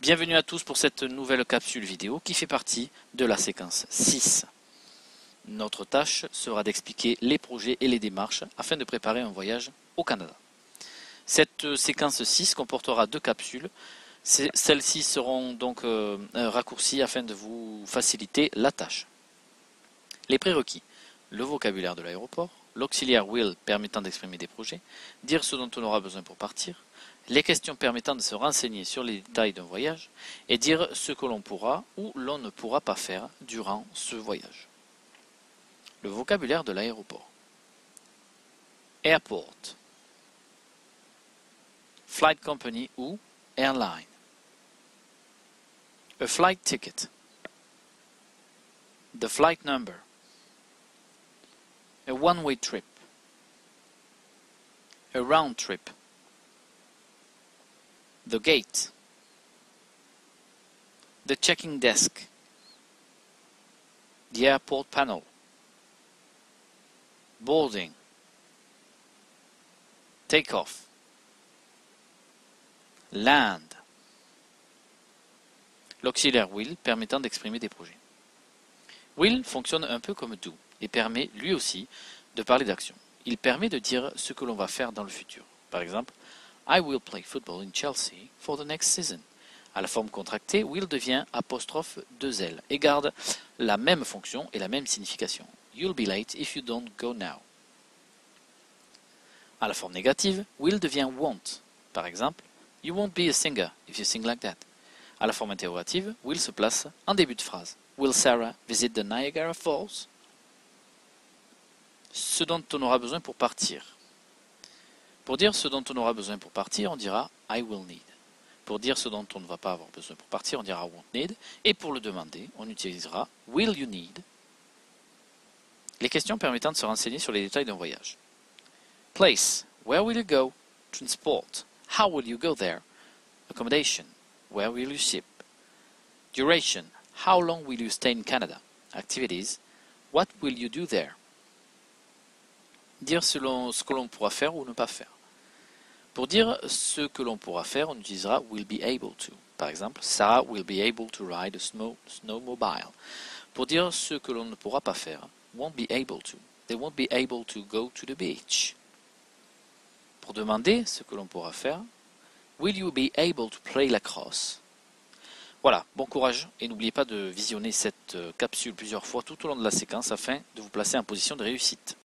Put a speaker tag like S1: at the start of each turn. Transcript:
S1: Bienvenue à tous pour cette nouvelle capsule vidéo qui fait partie de la séquence 6. Notre tâche sera d'expliquer les projets et les démarches afin de préparer un voyage au Canada. Cette séquence 6 comportera deux capsules. Celles-ci seront donc raccourcies afin de vous faciliter la tâche. Les prérequis: le vocabulaire de l'aéroport, l'auxiliaire will permettant d'exprimer des projets, dire ce dont on aura besoin pour partir, les questions permettant de se renseigner sur les détails d'un voyage et dire ce que l'on pourra ou l'on ne pourra pas faire durant ce voyage. Le vocabulaire de l'aéroport: airport, flight company ou airline, a flight ticket, the flight number, a one-way trip, a round trip, the gate, the checking desk, the airport panel, boarding, take-off, land. L'auxiliaire will permettant d'exprimer des projets. Will fonctionne un peu comme do et permet lui aussi de parler d'action. Il permet de dire ce que l'on va faire dans le futur. Par exemple, I will play football in Chelsea for the next season. À la forme contractée, will devient apostrophe 2L et garde la même fonction et la même signification. You'll be late if you don't go now. À la forme négative, will devient won't. Par exemple, you won't be a singer if you sing like that. À la forme interrogative, will se place en début de phrase. Will Sarah visit the Niagara Falls? Ce dont on aura besoin pour partir. Pour dire ce dont on aura besoin pour partir, on dira I will need. Pour dire ce dont on ne va pas avoir besoin pour partir, on dira won't need. Et pour le demander, on utilisera will you need. Les questions permettant de se renseigner sur les détails d'un voyage. Place, where will you go? Transport, how will you go there? Accommodation, where will you ship? Duration, how long will you stay in Canada? Activities, what will you do there? Dire ce que l'on pourra faire ou ne pas faire. Pour dire ce que l'on pourra faire, on utilisera will be able to. Par exemple, Sarah will be able to ride a snowmobile. Pour dire ce que l'on ne pourra pas faire, won't be able to. They won't be able to go to the beach. Pour demander ce que l'on pourra faire, will you be able to play lacrosse? Voilà, bon courage et n'oubliez pas de visionner cette capsule plusieurs fois tout au long de la séquence afin de vous placer en position de réussite.